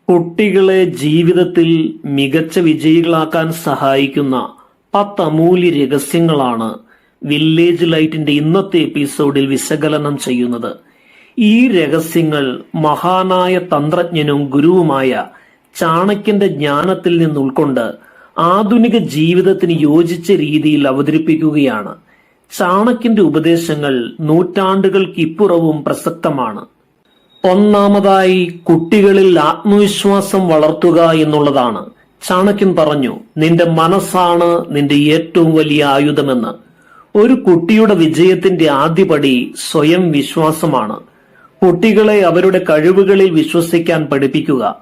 കുട്ടികളെ ജീവിതത്തിൽ മികച്ച വിജയികളാക്കാൻ സഹായിക്കുന്ന 10 അമൂല്യ രഹസ്യങ്ങളാണ് വില്ലേജ് ലൈറ്റിന്റെ ഇന്നത്തെ എപ്പിസോഡിൽ വിശകലനം ചെയ്യുന്നത്. ഈ രഹസ്യങ്ങൾ മഹാനായ തന്ത്രജ്ഞനും ഗുരുവുമായ ചാണക്യന്റെ ജ്ഞാനത്തിൽ നിന്ന് ഉൾക്കൊണ്ട് ആധുനിക ജീവിതത്തിന് യോജിച്ച രീതിയിൽ അവതരിപ്പിക്കുകയാണ്. ചാണക്യന്റെ ഉപദേശങ്ങൾ നൂറ്റാണ്ടുകൾക്കിപ്പുറവും പ്രസക്തമാണ്. ഒന്നാമതായി, കുട്ടികളിൽ ആത്മവിശ്വാസം വളർത്തുക എന്നുള്ളതാണ്. ചാണക്യൻ പറഞ്ഞു, നിന്റെ മനസ്സാണ് നിന്റെ ഏറ്റവും വലിയ ആയുധമെന്ന്. ഒരു കുട്ടിയുടെ വിജയത്തിന്റെ ആദ്യപടി സ്വയം വിശ്വാസമാണ്. കുട്ടികളെ അവരുടെ കഴിവുകളിൽ വിശ്വസിക്കാൻ പഠിപ്പിക്കുക.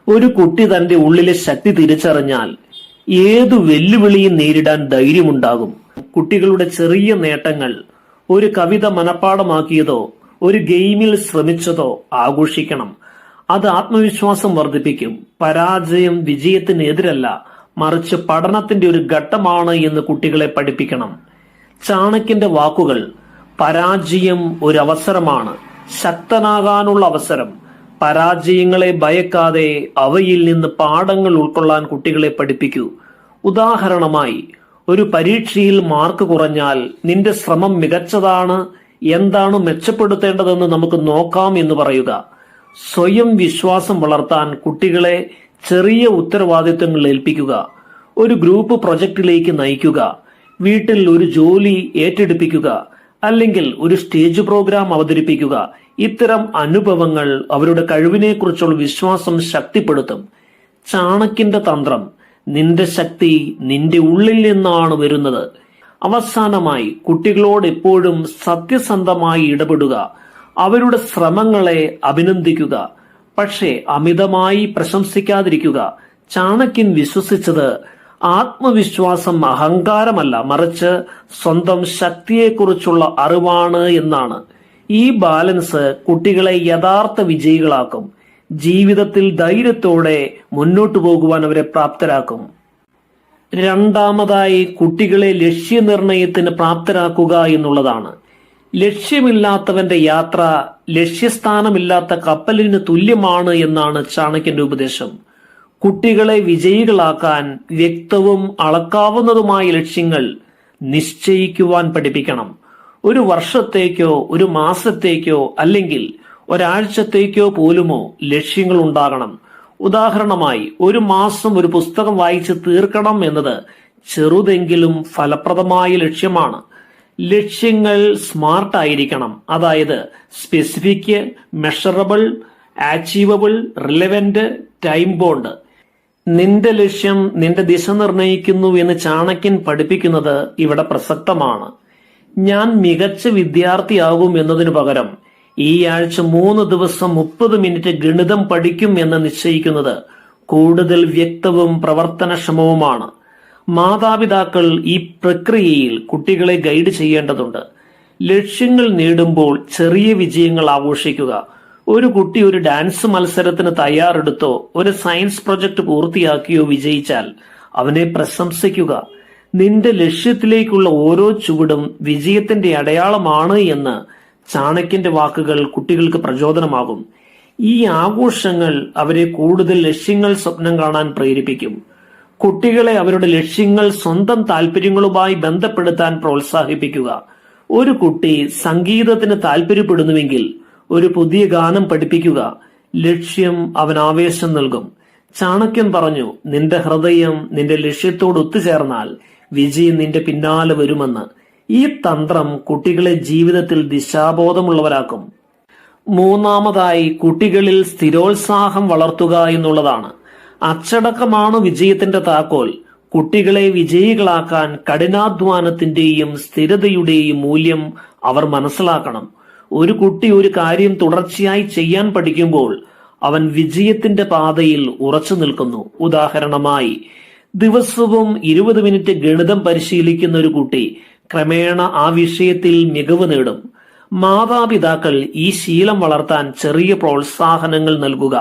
ഒരു കുട്ടി തന്റെ ഉള്ളിലെ ശക്തി തിരിച്ചറിഞ്ഞാൽ ഏതു വെല്ലുവിളിയും നേരിടാൻ ധൈര്യമുണ്ടാകും. കുട്ടികളുടെ ചെറിയ നേട്ടങ്ങൾ, ഒരു കവിത മനഃപ്പാടമാക്കിയതോ ഒരു ഗെയിമിൽ ശ്രമിച്ചതോ ആഘോഷിക്കണം. അത് ആത്മവിശ്വാസം വർദ്ധിപ്പിക്കും. പരാജയം വിജയത്തിനെതിരല്ല, മറിച്ച് പഠനത്തിന്റെ ഒരു ഘട്ടമാണ് എന്ന് കുട്ടികളെ പഠിപ്പിക്കണം. ചാണക്യന്റെ വാക്കുകൾ, പരാജയം ഒരു അവസരമാണ്, ശക്തനാകാനുള്ള അവസരം. പരാജയങ്ങളെ ഭയക്കാതെ അവയിൽ നിന്ന് പാഠങ്ങൾ ഉൾക്കൊള്ളാൻ കുട്ടികളെ പഠിപ്പിക്കൂ. ഉദാഹരണമായി, ഒരു പരീക്ഷയിൽ മാർക്ക് കുറഞ്ഞാൽ നിന്റെ ശ്രമം മികച്ചതാണ്, എന്താണ് മെച്ചപ്പെടുത്തേണ്ടതെന്ന് നമുക്ക് നോക്കാം എന്ന് പറയുക. സ്വയം വിശ്വാസം വളർത്താൻ കുട്ടികളെ ചെറിയ ഉത്തരവാദിത്തങ്ങൾ ഏൽപ്പിക്കുക. ഒരു ഗ്രൂപ്പ് പ്രൊജക്റ്റിലേക്ക് നയിക്കുക. വീട്ടിൽ ഒരു ജോലി ഏറ്റെടുപ്പിക്കുക, അല്ലെങ്കിൽ ഒരു സ്റ്റേജ് പ്രോഗ്രാം അവതരിപ്പിക്കുക. ഇത്തരം അനുഭവങ്ങൾ അവരുടെ കഴിവിനെക്കുറിച്ചുള്ള വിശ്വാസം ശക്തിപ്പെടുത്തും. ചാണക്യന്റെ തന്ത്രം, നിന്റെ ശക്തി നിന്റെ ഉള്ളിൽ നിന്നാണ് വരുന്നത്. അവസാനമായി, കുട്ടികളോട് എപ്പോഴും സത്യസന്ധമായി ഇടപെടുക. അവരുടെ ശ്രമങ്ങളെ അഭിനന്ദിക്കുക, പക്ഷേ അമിതമായി പ്രശംസിക്കാതിരിക്കുക. ചാണക്യൻ വിശ്വസിച്ചത് ആത്മവിശ്വാസം അഹങ്കാരമല്ല, മറിച്ച് സ്വന്തം ശക്തിയെക്കുറിച്ചുള്ള അറിവാണ് എന്നാണ്. ഈ ബാലൻസ് കുട്ടികളെ യഥാർത്ഥ വിജയികളാക്കും. ജീവിതത്തിൽ ധൈര്യത്തോടെ മുന്നോട്ടു പോകുവാൻ അവരെ പ്രാപ്തരാക്കും. രണ്ടാമതായി, കുട്ടികളെ ലക്ഷ്യനിർണയത്തിന് പ്രാപ്തരാക്കുക എന്നുള്ളതാണ്. ലക്ഷ്യമില്ലാത്തവന്റെ യാത്ര ലക്ഷ്യസ്ഥാനമില്ലാത്ത കപ്പലിന് തുല്യമാണ് എന്നാണ് ചാണക്യന്റെ ഉപദേശം. കുട്ടികളെ വിജയികളാക്കാൻ വ്യക്തവും അളക്കാവുന്നതുമായ ലക്ഷ്യങ്ങൾ നിശ്ചയിക്കുവാൻ പഠിപ്പിക്കണം. ഒരു വർഷത്തേക്കോ ഒരു മാസത്തേക്കോ അല്ലെങ്കിൽ ഒരാഴ്ചത്തേക്കോ പോലുമോ ലക്ഷ്യങ്ങൾ ഉണ്ടാകണം. ഉദാഹരണമായി, ഒരു മാസം ഒരു പുസ്തകം വായിച്ച് തീർക്കണം എന്നത് ചെറുതെങ്കിലും ഫലപ്രദമായ ലക്ഷ്യമാണ്. ലക്ഷ്യങ്ങൾ സ്മാർട്ട് ആയിരിക്കണം, അതായത് specific, measurable, achievable, relevant, time bond. നിന്റെ ലക്ഷ്യം നിന്റെ ദിശ നിർണയിക്കുന്നു എന്ന് ചാണക്യൻ പഠിപ്പിക്കുന്നത് ഇവിടെ പ്രസക്തമാണ്. ഞാൻ മികച്ച വിദ്യാർത്ഥിയാകും എന്നതിനു പകരം ഈ ആഴ്ച 3 ദിവസം 30 മിനിറ്റ് ഗണിതം പഠിക്കും എന്ന് നിശ്ചയിക്കുന്നത് കൂടുതൽ വ്യക്തവും പ്രവർത്തനക്ഷമവുമാണ്. മാതാപിതാക്കൾ ഈ പ്രക്രിയയിൽ കുട്ടികളെ ഗൈഡ് ചെയ്യേണ്ടതുണ്ട്. ലക്ഷ്യങ്ങൾ നേടുമ്പോൾ ചെറിയ വിജയങ്ങൾ ആഘോഷിക്കുക. ഒരു കുട്ടി ഒരു ഡാൻസ് മത്സരത്തിന് തയ്യാറെടുത്തോ ഒരു സയൻസ് പ്രൊജക്ട് പൂർത്തിയാക്കിയോ വിജയിച്ചാൽ അവനെ പ്രശംസിക്കുക. നിന്റെ ലക്ഷ്യത്തിലേക്കുള്ള ഓരോ ചുവടും വിജയത്തിന്റെ അടയാളമാണ് എന്ന് ചാണക്യന്റെ വാക്കുകൾ കുട്ടികൾക്ക് പ്രചോദനമാകും. ഈ ആഘോഷങ്ങൾ അവരെ കൂടുതൽ ലക്ഷ്യങ്ങൾ സ്വപ്നം കാണാൻ പ്രേരിപ്പിക്കും. കുട്ടികളെ അവരുടെ ലക്ഷ്യങ്ങൾ സ്വന്തം താല്പര്യങ്ങളുമായി ബന്ധപ്പെടുത്താൻ പ്രോത്സാഹിപ്പിക്കുക. ഒരു കുട്ടി സംഗീതത്തിന് താല്പര്യപ്പെടുന്നുവെങ്കിൽ ഒരു പുതിയ ഗാനം പഠിപ്പിക്കുക. ലക്ഷ്യം അവൻ ആവേശം നൽകും. ചാണക്യൻ പറഞ്ഞു, നിന്റെ ഹൃദയം നിന്റെ ലക്ഷ്യത്തോട് ഒത്തുചേർന്നാൽ വിജയം നിന്റെ പിന്നാലെ വരുമെന്ന്. ഈ തന്ത്രം കുട്ടികളെ ജീവിതത്തിൽ ദിശാബോധമുള്ളവരാക്കും. മൂന്നാമതായി, കുട്ടികളിൽ സ്ഥിരോത്സാഹം വളർത്തുക എന്നുള്ളതാണ്. അച്ചടക്കമാണ് വിജയത്തിന്റെ താക്കോൽ. കുട്ടികളെ വിജയികളാക്കാൻ കഠിനാധ്വാനത്തിന്റെയും സ്ഥിരതയുടെയും മൂല്യം അവർ മനസ്സിലാക്കണം. ഒരു കുട്ടി ഒരു കാര്യം തുടർച്ചയായി ചെയ്യാൻ പഠിക്കുമ്പോൾ അവൻ വിജയത്തിന്റെ പാതയിൽ ഉറച്ചു നിൽക്കുന്നു. ഉദാഹരണമായി, ദിവസവും 20 മിനിറ്റ് ഗണിതം പരിശീലിക്കുന്ന ഒരു കുട്ടി ക്രമേണ ആ വിഷയത്തിൽ മികവ് നേടും. മാതാപിതാക്കൾ ഈ ശീലം വളർത്താൻ ചെറിയ പ്രോത്സാഹനങ്ങൾ നൽകുക.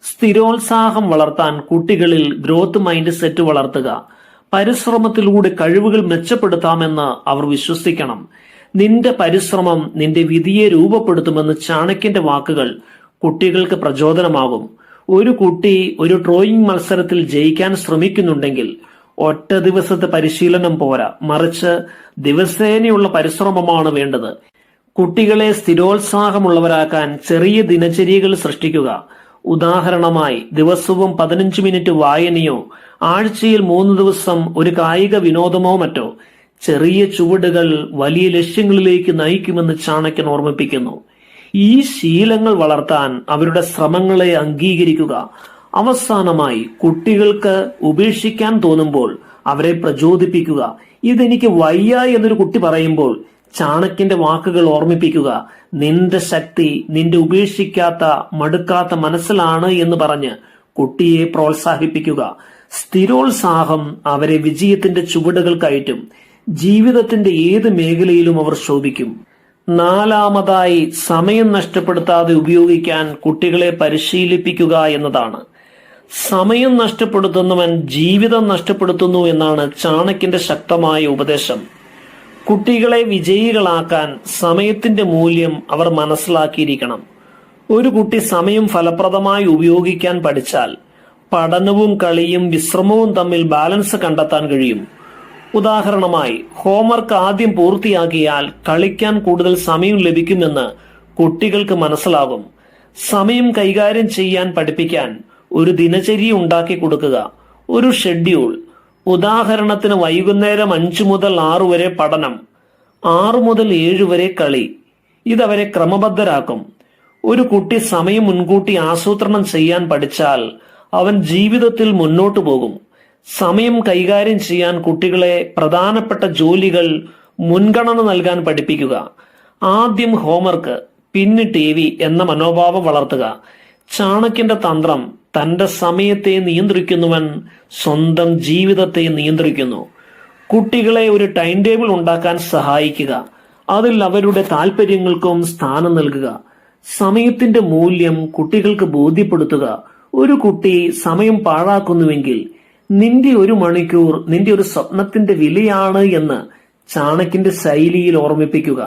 സ്ഥിരോത്സാഹം വളർത്താൻ കുട്ടികളിൽ ഗ്രോത്ത് മൈൻഡ് സെറ്റ് വളർത്തുക. പരിശ്രമത്തിലൂടെ കഴിവുകൾ മെച്ചപ്പെടുത്താമെന്ന് അവർ വിശ്വസിക്കണം. നിന്റെ പരിശ്രമം നിന്റെ വിധിയെ രൂപപ്പെടുത്തുമെന്ന് ചാണക്യന്റെ വാക്കുകൾ കുട്ടികൾക്ക് പ്രചോദനമാകും. ഒരു കുട്ടി ഒരു ഡ്രോയിങ് മത്സരത്തിൽ ജയിക്കാൻ ശ്രമിക്കുന്നുണ്ടെങ്കിൽ ഒറ്റ ദിവസത്തെ പരിശീലനം പോരാ, മറിച്ച് ദിവസേനയുള്ള പരിശ്രമമാണ് വേണ്ടത്. കുട്ടികളെ സ്ഥിരോത്സാഹമുള്ളവരാക്കാൻ ചെറിയ ദിനചര്യകൾ സൃഷ്ടിക്കുക. ഉദാഹരണമായി ദിവസവും 15 മിനിറ്റ് വായനയോ ആഴ്ചയിൽ 3 ദിവസം ഒരു കായിക വിനോദമോ മറ്റോ. ചെറിയ ചുവടുകൾ വലിയ ലക്ഷ്യങ്ങളിലേക്ക് നയിക്കുമെന്ന് ചാണക്യൻ ഓർമ്മിപ്പിക്കുന്നു. ഈ ശീലങ്ങൾ വളർത്താൻ അവരുടെ ശ്രമങ്ങളെ അംഗീകരിക്കുക. അവസാനമായി കുട്ടികൾക്ക് ഉപേക്ഷിക്കാൻ തോന്നുമ്പോൾ അവരെ പ്രചോദിപ്പിക്കുക. ഇതെനിക്ക് വയ്യ എന്നൊരു കുട്ടി പറയുമ്പോൾ ചാണക്യന്റെ വാക്കുകൾ ഓർമ്മിപ്പിക്കുക. നിന്റെ ശക്തി നിന്റെ ഉപേക്ഷിക്കാത്ത മടുക്കാത്ത മനസ്സിലാണ് എന്ന് പറഞ്ഞ് കുട്ടിയെ പ്രോത്സാഹിപ്പിക്കുക. സ്ഥിരോത്സാഹം അവരെ വിജയത്തിന്റെ ചുവടുകൾ കയറ്റും. ജീവിതത്തിന്റെ ഏത് മേഖലയിലും അവർ ശോഭിക്കും. 4-ാമതായി സമയം നഷ്ടപ്പെടുത്താതെ ഉപയോഗിക്കാൻ കുട്ടികളെ പരിശീലിപ്പിക്കുക എന്നതാണ്. സമയം നഷ്ടപ്പെടുത്തുന്നവൻ ജീവിതം നഷ്ടപ്പെടുത്തുന്നു എന്നാണ് ചാണക്യന്റെ ശക്തമായ ഉപദേശം. കുട്ടികളെ വിജയികളാക്കാൻ സമയത്തിന്റെ മൂല്യം അവർ മനസ്സിലാക്കിയിരിക്കണം. ഒരു കുട്ടി സമയം ഫലപ്രദമായി ഉപയോഗിക്കാൻ പഠിച്ചാൽ പഠനവും കളിയും വിശ്രമവും തമ്മിൽ ബാലൻസ് കണ്ടെത്താൻ കഴിയും. ഉദാഹരണമായി ഹോംവർക്ക് ആദ്യം പൂർത്തിയാക്കിയാൽ കളിക്കാൻ കൂടുതൽ സമയം ലഭിക്കുമെന്ന് കുട്ടികൾക്ക് മനസ്സിലാകും. സമയം കൈകാര്യം ചെയ്യാൻ പഠിപ്പിക്കാൻ ഒരു ദിനചര്യ ഉണ്ടാക്കി കൊടുക്കുക, ഒരു ഷെഡ്യൂൾ. ഉദാഹരണത്തിന് വൈകുന്നേരം 5 മുതൽ 6 വരെ പഠനം, 6 മുതൽ 7 വരെ കളി. ഇതവരെ ക്രമബദ്ധരാക്കും. ഒരു കുട്ടി സമയം മുൻകൂട്ടി ആസൂത്രണം ചെയ്യാൻ പഠിച്ചാൽ അവൻ ജീവിതത്തിൽ മുന്നോട്ടു പോകും. സമയം കൈകാര്യം ചെയ്യാൻ കുട്ടികളെ പ്രധാനപ്പെട്ട ജോലികൾ മുൻഗണന നൽകാൻ പഠിപ്പിക്കുക. ആദ്യം ഹോംവർക്ക്, പിന്നെ TV എന്ന മനോഭാവം വളർത്തുക. ചാണക്യന്റെ തന്ത്രം തന്റെ സമയത്തെ നിയന്ത്രിക്കുന്നവൻ സ്വന്തം ജീവിതത്തെ നിയന്ത്രിക്കുന്നു. കുട്ടികളെ ഒരു ടൈം ടേബിൾ ഉണ്ടാക്കാൻ സഹായിക്കുക. അതിൽ അവരുടെ താല്പര്യങ്ങൾക്കും സ്ഥാനം നൽകുക. സമയത്തിന്റെ മൂല്യം കുട്ടികൾക്ക് ബോധ്യപ്പെടുത്തുക. ഒരു കുട്ടി സമയം പാഴാക്കുന്നുവെങ്കിൽ നിന്റെ 1 മണിക്കൂർ നിന്റെ ഒരു സ്വപ്നത്തിന്റെ വിലയാണ് എന്ന് ചാണക്യന്റെ ശൈലിയിൽ ഓർമ്മിപ്പിക്കുക.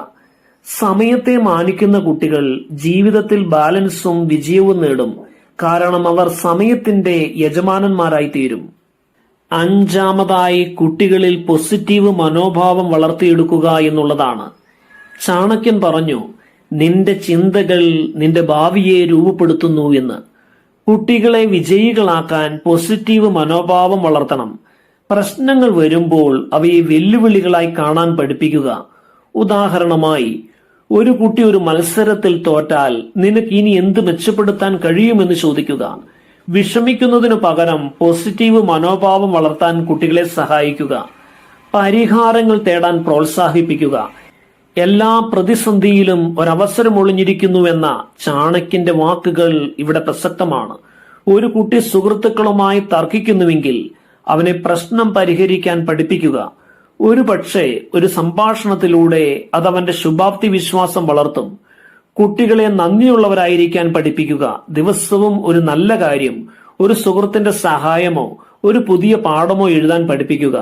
സമയത്തെ മാനിക്കുന്ന കുട്ടികൾ ജീവിതത്തിൽ ബാലൻസും വിജയവും നേടും. കാരണം അവർ സമയത്തിന്റെ യജമാനന്മാരായി തീരും. 5-ാമതായി കുട്ടികളിൽ പോസിറ്റീവ് മനോഭാവം വളർത്തിയെടുക്കുക എന്നുള്ളതാണ്. ചാണക്യൻ പറഞ്ഞു, നിന്റെ ചിന്തകൾ നിന്റെ ഭാവിയെ രൂപപ്പെടുത്തുന്നു എന്ന്. കുട്ടികളെ വിജയികളാക്കാൻ പോസിറ്റീവ് മനോഭാവം വളർത്തണം. പ്രശ്നങ്ങൾ വരുമ്പോൾ അവയെ വെല്ലുവിളികളായി കാണാൻ പഠിപ്പിക്കുക. ഉദാഹരണമായി ഒരു കുട്ടി ഒരു മത്സരത്തിൽ തോറ്റാൽ നിനക്ക് ഇനി എന്ത് മെച്ചപ്പെടുത്താൻ കഴിയുമെന്ന് ചോദിക്കുക. വിഷമിക്കുന്നതിനു പകരം പോസിറ്റീവ് മനോഭാവം വളർത്താൻ കുട്ടികളെ സഹായിക്കുക. പരിഹാരങ്ങൾ തേടാൻ പ്രോത്സാഹിപ്പിക്കുക. എല്ലാ പ്രതിസന്ധിയിലും ഒരവസരം ഒളിഞ്ഞിരിക്കുന്നുവെന്ന ചാണക്യന്റെ വാക്കുകൾ ഇവിടെ പ്രസക്തമാണ്. ഒരു കുട്ടി സുഹൃത്തുക്കളുമായി തർക്കിക്കുന്നുവെങ്കിൽ അവനെ പ്രശ്നം പരിഹരിക്കാൻ പഠിപ്പിക്കുക. ഒരു പക്ഷേ ഒരു സംഭാഷണത്തിലൂടെ അതവന്റെ ശുഭാപ്തി വിശ്വാസം വളർത്തും. കുട്ടികളെ നന്ദിയുള്ളവരായിരിക്കാൻ പഠിപ്പിക്കുക. ദിവസവും ഒരു നല്ല കാര്യം, ഒരു സുഹൃത്തിന്റെ സഹായമോ ഒരു പുതിയ പാഠമോ എഴുതാൻ പഠിപ്പിക്കുക.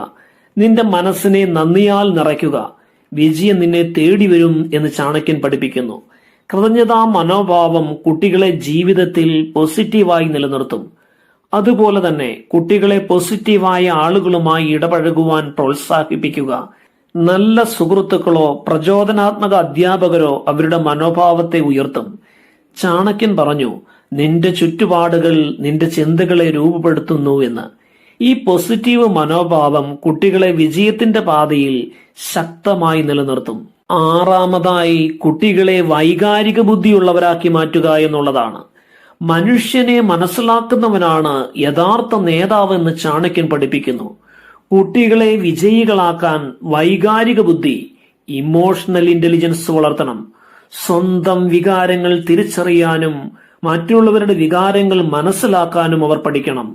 നിന്റെ മനസ്സിനെ നന്ദിയാൽ നിറയ്ക്കുക. വിജയം നിന്നെ തേടി വരും എന്ന് ചാണക്യൻ പഠിപ്പിക്കുന്നു. കൃതജ്ഞതാ മനോഭാവം കുട്ടികളെ ജീവിതത്തിൽ പോസിറ്റീവായി നിലനിർത്തും. അതുപോലെ തന്നെ കുട്ടികളെ പോസിറ്റീവായ ആളുകളുമായി ഇടപഴകുവാൻ പ്രോത്സാഹിപ്പിക്കുക. നല്ല സുഹൃത്തുക്കളോ പ്രചോദനാത്മക അധ്യാപകരോ അവരുടെ മനോഭാവത്തെ ഉയർത്തും. ചാണക്യൻ പറഞ്ഞു, നിന്റെ ചുറ്റുപാടുകൾ നിന്റെ ചിന്തകളെ രൂപപ്പെടുത്തുന്നു എന്ന്. ഈ പോസിറ്റീവ് മനോഭാവം കുട്ടികളെ വിജയത്തിന്റെ പാതയിൽ ശക്തമായി നിലനിർത്തും. 6-ാമതായി കുട്ടികളെ വൈകാരിക ബുദ്ധിയുള്ളവരാക്കി മാറ്റുക എന്നുള്ളതാണ്. മനുഷ്യനെ മനസ്സിലാക്കുന്നവനാണ് യഥാർത്ഥ നേതാവ് എന്ന് ചാണക്യൻ പഠിപ്പിക്കുന്നു. കുട്ടികളെ വിജയികളാക്കാൻ വൈകാരിക ബുദ്ധി, ഇമോഷണൽ ഇന്റലിജൻസ് വളർത്തണം. സ്വന്തം വികാരങ്ങൾ തിരിച്ചറിയാനും മറ്റുള്ളവരുടെ വികാരങ്ങൾ മനസ്സിലാക്കാനും അവർ പഠിക്കണം.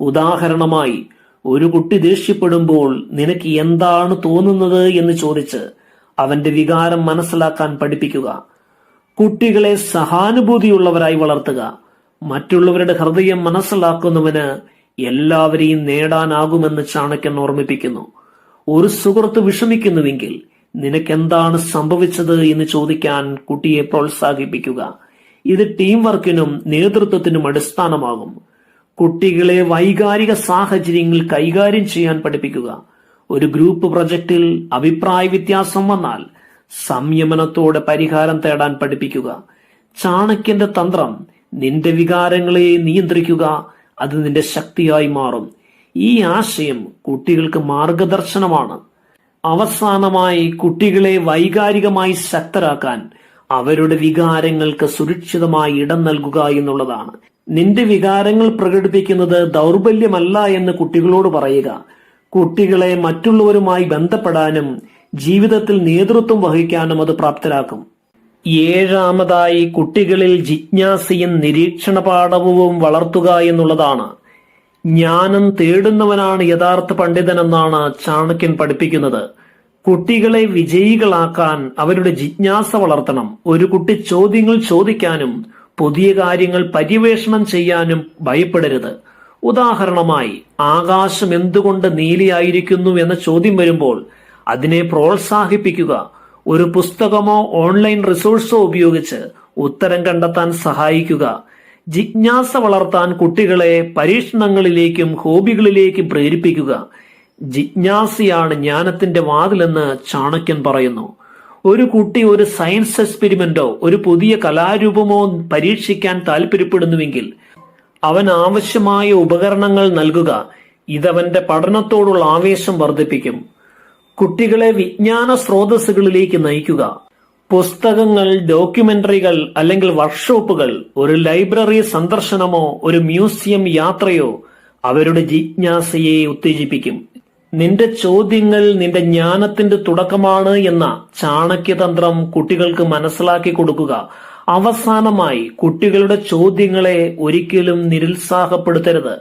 ഉദാഹരണമായി ഒരു കുട്ടി ദേഷ്യപ്പെടുമ്പോൾ നിനക്ക് എന്താണ് തോന്നുന്നത് എന്ന് ചോദിച്ച് അവന്റെ വികാരം മനസ്സിലാക്കാൻ പഠിപ്പിക്കുക. കുട്ടികളെ സഹാനുഭൂതിയുള്ളവരായി വളർത്തുക. മറ്റുള്ളവരുടെ ഹൃദയം മനസ്സിലാക്കുന്നവന് എല്ലാവരെയും നേടാനാകുമെന്ന് ചാണക്യൻ ഓർമ്മിപ്പിക്കുന്നു. ഒരു സുഹൃത്ത് വിഷമിക്കുന്നുവെങ്കിൽ നിനക്കെന്താണ് സംഭവിച്ചത് എന്ന് ചോദിക്കാൻ കുട്ടിയെ പ്രോത്സാഹിപ്പിക്കുക. ഇത് ടീം വർക്കിനും നേതൃത്വത്തിനും അടിസ്ഥാനമാകും. കുട്ടികളെ വൈകാരിക സാഹചര്യങ്ങൾ കൈകാര്യം ചെയ്യാൻ പഠിപ്പിക്കുക. ഒരു ഗ്രൂപ്പ് പ്രൊജക്റ്റിൽ അഭിപ്രായ വ്യത്യാസം വന്നാൽ സംയമനത്തോടെ പരിഹാരം തേടാൻ പഠിപ്പിക്കുക. ചാണക്യന്റെ തന്ത്രം നിന്റെ വികാരങ്ങളെ നിയന്ത്രിക്കുക, അത് നിന്റെ ശക്തിയായി മാറും. ഈ ആശയം കുട്ടികൾക്ക് മാർഗദർശനമാണ്. അവസാനമായി, കുട്ടികളെ വൈകാരികമായി ശക്തരാക്കാൻ അവരുടെ വികാരങ്ങൾക്ക് സുരക്ഷിതമായി ഇടം നൽകുക എന്നുള്ളതാണ്. നിന്റെ വികാരങ്ങൾ പ്രകടിപ്പിക്കുന്നത് ദൗർബല്യമല്ല എന്ന് കുട്ടികളോട് പറയുക. കുട്ടികളെ മറ്റുള്ളവരുമായി ബന്ധപ്പെടാനും ജീവിതത്തിൽ നേതൃത്വം വഹിക്കാനും അത് പ്രാപ്തരാക്കും. ഏഴാമതായി, കുട്ടികളിൽ ജിജ്ഞാസയും നിരീക്ഷണപാടവവും വളർത്തുക എന്നുള്ളതാണ്. ജ്ഞാനം തേടുന്നവനാണ് യഥാർത്ഥ പണ്ഡിതനെന്നാണ് ചാണക്യൻ പഠിപ്പിക്കുന്നത്. കുട്ടികളെ വിജയികളാക്കാൻ അവരുടെ ജിജ്ഞാസ വളർത്തണം. ഒരു കുട്ടി ചോദ്യങ്ങൾ ചോദിക്കാനും പുതിയ കാര്യങ്ങൾ പര്യവേഷണം ചെയ്യാനും ഭയപ്പെടരുത്. ഉദാഹരണമായി, ആകാശം എന്തുകൊണ്ട് നീലിയായിരിക്കുന്നു എന്ന ചോദ്യം വരുമ്പോൾ അതിനെ പ്രോത്സാഹിപ്പിക്കുക. ഒരു പുസ്തകമോ ഓൺലൈൻ റിസോഴ്സോ ഉപയോഗിച്ച് ഉത്തരം കണ്ടെത്താൻ സഹായിക്കുക. ജിജ്ഞാസ വളർത്താൻ കുട്ടികളെ പരീക്ഷണങ്ങളിലേക്കും ഹോബികളിലേക്കും പ്രേരിപ്പിക്കുക. ജിജ്ഞാസയാണ് ജ്ഞാനത്തിന്റെ വാതിലെന്ന് ചാണക്യൻ പറയുന്നു. ഒരു കുട്ടി ഒരു സയൻസ് എക്സ്പെരിമെന്റോ ഒരു പുതിയ കലാരൂപമോ പരീക്ഷിക്കാൻ താല്പര്യപ്പെടുന്നുവെങ്കിൽ അവൻ ആവശ്യമായ ഉപകരണങ്ങൾ നൽകുക. ഇതവന്റെ പഠനത്തോടുള്ള ആവേശം വർദ്ധിപ്പിക്കും. കുട്ടികളെ വിജ്ഞാന സ്രോതസ്സുകളിലേക്ക് നയിക്കുക. പുസ്തകങ്ങൾ, ഡോക്യുമെന്ററികൾ അല്ലെങ്കിൽ വർക്ക്ഷോപ്പുകൾ, ഒരു ലൈബ്രറി സന്ദർശനമോ ഒരു മ്യൂസിയം യാത്രയോ അവരുടെ ജിജ്ഞാസയെ ഉത്തേജിപ്പിക്കും. നിന്റെ ചോദ്യങ്ങൾ നിന്റെ ജ്ഞാനത്തിന്റെ തുടക്കമാണ് എന്ന ചാണക്യതന്ത്രം കുട്ടികൾക്ക് മനസ്സിലാക്കി കൊടുക്കുക. അവസാനമായി, കുട്ടികളുടെ ചോദ്യങ്ങളെ ഒരിക്കലും നിരുത്സാഹപ്പെടുത്തരുത്.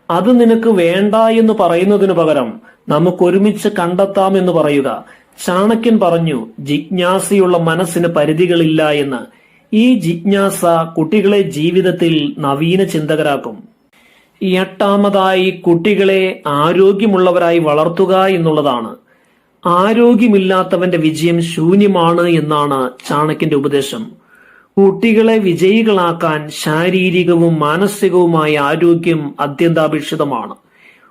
അത് നിനക്ക് വേണ്ട എന്ന് പറയുന്നതിനു പകരം നമുക്കൊരുമിച്ച് കണ്ടെത്താം എന്ന് പറയുക. ചാണക്യൻ പറഞ്ഞു, ജിജ്ഞാസയുള്ള മനസ്സിന് പരിധികളില്ല എന്ന്. ഈ ജിജ്ഞാസ കുട്ടികളെ ജീവിതത്തിൽ നവീന ചിന്തകരാക്കും. എട്ടാമതായി, കുട്ടികളെ ആരോഗ്യമുള്ളവരായി വളർത്തുക എന്നുള്ളതാണ്. ആരോഗ്യമില്ലാത്തവന്റെ വിജയം ശൂന്യമാണ് എന്നാണ് ചാണക്യന്റെ ഉപദേശം. കുട്ടികളെ വിജയികളാക്കാൻ ശാരീരികവും മാനസികവുമായ ആരോഗ്യം അത്യന്താപേക്ഷിതമാണ്.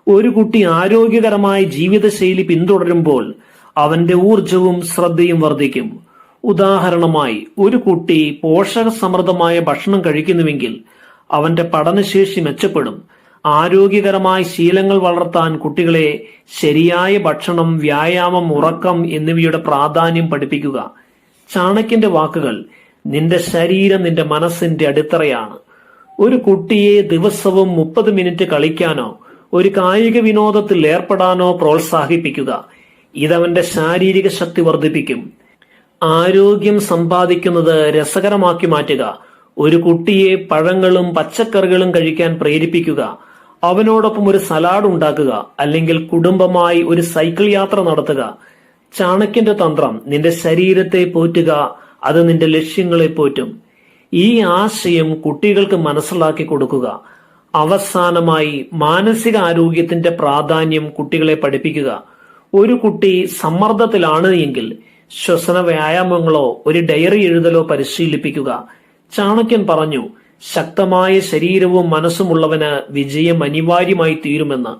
ഒരു കുട്ടി ആരോഗ്യകരമായ ജീവിതശൈലി പിന്തുടരുമ്പോൾ അവന്റെ ഊർജവും ശ്രദ്ധയും വർദ്ധിക്കും. ഉദാഹരണമായി, ഒരു കുട്ടി പോഷകസമൃദ്ധമായ ഭക്ഷണം കഴിക്കുന്നുവെങ്കിൽ അവന്റെ പഠനശേഷി മെച്ചപ്പെടും. ആരോഗ്യകരമായ ശീലങ്ങൾ വളർത്താൻ കുട്ടികളെ ശരിയായ ഭക്ഷണം, വ്യായാമം, ഉറക്കം എന്നിവയുടെ പ്രാധാന്യം പഠിപ്പിക്കുക. ചാണക്യന്റെ വാക്കുകൾ, നിന്റെ ശരീരം നിന്റെ മനസ്സിന്റെ അടിത്തറയാണ്. ഒരു കുട്ടിയെ ദിവസവും 30 മിനിറ്റ് കളിക്കാനോ ഒരു കായിക വിനോദത്തിൽ ഏർപ്പെടാനോ പ്രോത്സാഹിപ്പിക്കുക. ഇതവന്റെ ശാരീരിക ശക്തി വർദ്ധിപ്പിക്കും. ആരോഗ്യം സമ്പാദിക്കുന്നത് രസകരമാക്കി മാറ്റുക. ഒരു കുട്ടിയെ പഴങ്ങളും പച്ചക്കറികളും കഴിക്കാൻ പ്രേരിപ്പിക്കുക. അവനോടൊപ്പം ഒരു സലാഡ് ഉണ്ടാക്കുക, അല്ലെങ്കിൽ കുടുംബമായി ഒരു സൈക്കിൾ യാത്ര നടത്തുക. ചാണക്യന്റെ തന്ത്രം, നിന്റെ ശരീരത്തെ പോറ്റുക, അത് നിന്റെ ലക്ഷ്യങ്ങളെ പോറ്റും. ഈ ആശയം കുട്ടികൾക്ക് മനസ്സിലാക്കി കൊടുക്കുക. അവസാനമായി, മാനസിക ആരോഗ്യത്തിന്റെ പ്രാധാന്യം കുട്ടികളെ പഠിപ്പിക്കുക. ഒരു കുട്ടി സമ്മർദ്ദത്തിലാണ് എങ്കിൽ ശ്വസന വ്യായാമങ്ങളോ ഒരു ഡയറി എഴുതലോ പരിശീലിപ്പിക്കുക. ചാണക്യൻ പറഞ്ഞു, ശക്തമായ ശരീരവും മനസ്സുമുള്ളവന് വിജയം അനിവാര്യമായി തീരുമെന്ന്.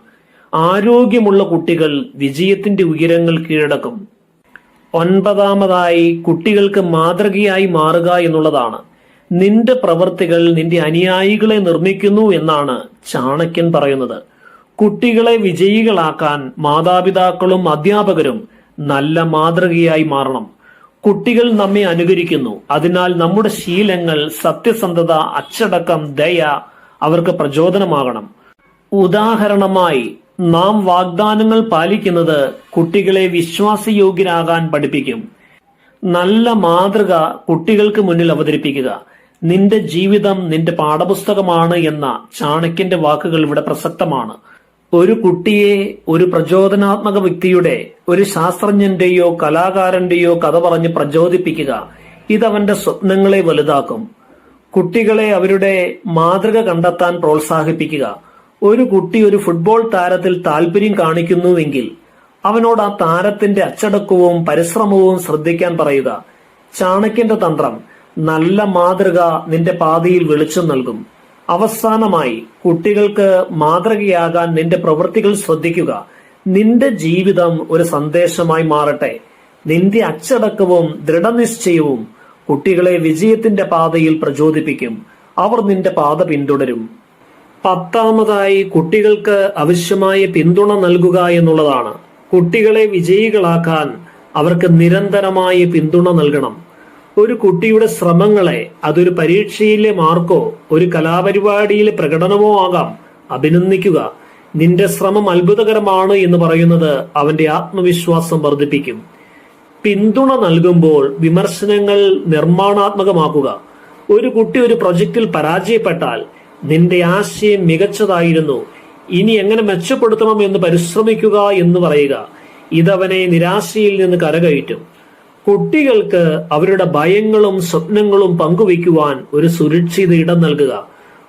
ആരോഗ്യമുള്ള കുട്ടികൾ വിജയത്തിന്റെ ഉയരങ്ങൾ കീഴടക്കും. ഒൻപതാമതായി, കുട്ടികൾക്ക് മാതൃകയായി മാറുക എന്നുള്ളതാണ്. നിന്റെ പ്രവൃത്തികൾ നിന്റെ അനുയായികളെ നിർമ്മിക്കുന്നു എന്നാണ് ചാണക്യൻ പറയുന്നത്. കുട്ടികളെ വിജയികളാക്കാൻ മാതാപിതാക്കളും അധ്യാപകരും നല്ല മാതൃകയായി മാറണം. കുട്ടികൾ നമ്മെ അനുകരിക്കുന്നു. അതിനാൽ നമ്മുടെ ശീലങ്ങൾ, സത്യസന്ധത, അച്ചടക്കം, ദയ അവർക്ക് പ്രചോദനമാകണം. ഉദാഹരണമായി, നാം വാഗ്ദാനങ്ങൾ പാലിക്കുന്നത് കുട്ടികളെ വിശ്വാസയോഗ്യരാകാൻ പഠിപ്പിക്കും. നല്ല മാതൃക കുട്ടികൾക്ക് മുന്നിൽ അവതരിപ്പിക്കുക. നിന്റെ ജീവിതം നിന്റെ പാഠപുസ്തകമാണ് എന്ന ചാണക്യന്റെ വാക്കുകൾ ഇവിടെ പ്രസക്തമാണ്. ഒരു കുട്ടിയെ ഒരു പ്രചോദനാത്മക വ്യക്തിയുടെ, ഒരു ശാസ്ത്രജ്ഞന്റെയോ കലാകാരന്റെയോ കഥ പറഞ്ഞ് പ്രചോദിപ്പിക്കുക. ഇതവന്റെ സ്വപ്നങ്ങളെ വലുതാക്കും. കുട്ടികളെ അവരുടെ മാതൃക കണ്ടെത്താൻ പ്രോത്സാഹിപ്പിക്കുക. ഒരു കുട്ടി ഒരു ഫുട്ബോൾ താരത്തിൽ താല്പര്യം കാണിക്കുന്നുവെങ്കിൽ അവനോട് ആ താരത്തിന്റെ അച്ചടക്കവും പരിശ്രമവും ശ്രദ്ധിക്കാൻ പറയുക. ചാണക്യന്റെ തന്ത്രം, നല്ല മാതൃക നിന്റെ പാതയിൽ വെളിച്ചം നൽകും. അവസാനമായി, കുട്ടികൾക്ക് മാതൃകയാകാൻ നിന്റെ പ്രവൃത്തികൾ ശ്രദ്ധിക്കുക. നിന്റെ ജീവിതം ഒരു സന്ദേശമായി മാറട്ടെ. നിന്റെ അച്ചടക്കവും ദൃഢനിശ്ചയവും കുട്ടികളെ വിജയത്തിന്റെ പാതയിൽ പ്രചോദിപ്പിക്കും. അവർ നിന്റെ പാത പിന്തുടരും. 10ാമതായി, കുട്ടികൾക്ക് ആവശ്യമായ പിന്തുണ നൽകുക എന്നുള്ളതാണ്. കുട്ടികളെ വിജയികളാക്കാൻ അവർക്ക് നിരന്തരമായ പിന്തുണ നൽകണം. ഒരു കുട്ടിയുടെ ശ്രമങ്ങളെ, അതൊരു പരീക്ഷയിലെ മാർക്കോ ഒരു കലാപരിപാടിയിലെ പ്രകടനമോ ആകാം, അഭിനന്ദിക്കുക. നിന്റെ ശ്രമം അത്ഭുതകരമാണ് എന്ന് പറയുന്നത് അവന്റെ ആത്മവിശ്വാസം വർദ്ധിപ്പിക്കും. പിന്തുണ നൽകുമ്പോൾ വിമർശനങ്ങൾ നിർമ്മാണാത്മകമാക്കുക. ഒരു കുട്ടി ഒരു പ്രൊജക്റ്റിൽ പരാജയപ്പെട്ടാൽ, നിന്റെ ആശയം മികച്ചതായിരുന്നു, ഇനി എങ്ങനെ മെച്ചപ്പെടുത്തണം എന്ന് പരിശ്രമിക്കുക എന്ന് പറയുക. ഇതവനെ നിരാശയിൽ നിന്ന് കരകയറ്റും. കുട്ടികൾക്ക് അവരുടെ ഭയങ്ങളും സ്വപ്നങ്ങളും പങ്കുവയ്ക്കുവാൻ ഒരു സുരക്ഷിത ഇടം നൽകുക.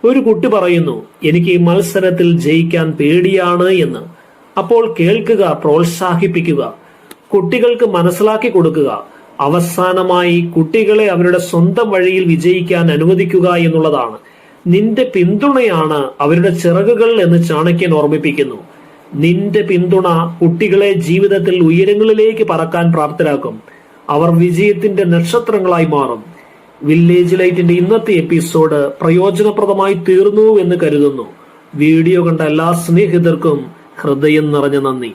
ഒരു കുട്ടി പറയുന്നു, എനിക്ക് ഈ മത്സരത്തിൽ ജയിക്കാൻ പേടിയാണ് എന്ന്. അപ്പോൾ കേൾക്കുക, പ്രോത്സാഹിപ്പിക്കുക. കുട്ടികൾക്ക് മനസ്സിലാക്കി കൊടുക്കുക. അവസാനമായി, കുട്ടികളെ അവരുടെ സ്വന്തം വഴിയിൽ വിജയിക്കാൻ അനുവദിക്കുക എന്നുള്ളതാണ്. നിന്റെ പിന്തുണയാണ് അവരുടെ ചിറകുകൾ എന്ന് ചാണക്യൻ ഓർമ്മിപ്പിക്കുന്നു. നിന്റെ പിന്തുണ കുട്ടികളെ ജീവിതത്തിൽ ഉയരങ്ങളിലേക്ക് പറക്കാൻ പ്രാപ്തരാക്കും. അവർ വിജയത്തിന്റെ നക്ഷത്രങ്ങളായി മാറും. വില്ലേജ് ലൈറ്റിന്റെ ഇന്നത്തെ എപ്പിസോഡ് പ്രയോജനപ്രദമായി തീർന്നു എന്ന് കരുതുന്നു. വീഡിയോ കണ്ട എല്ലാ സ്നേഹിതർക്കും ഹൃദയം നിറഞ്ഞ നന്ദി.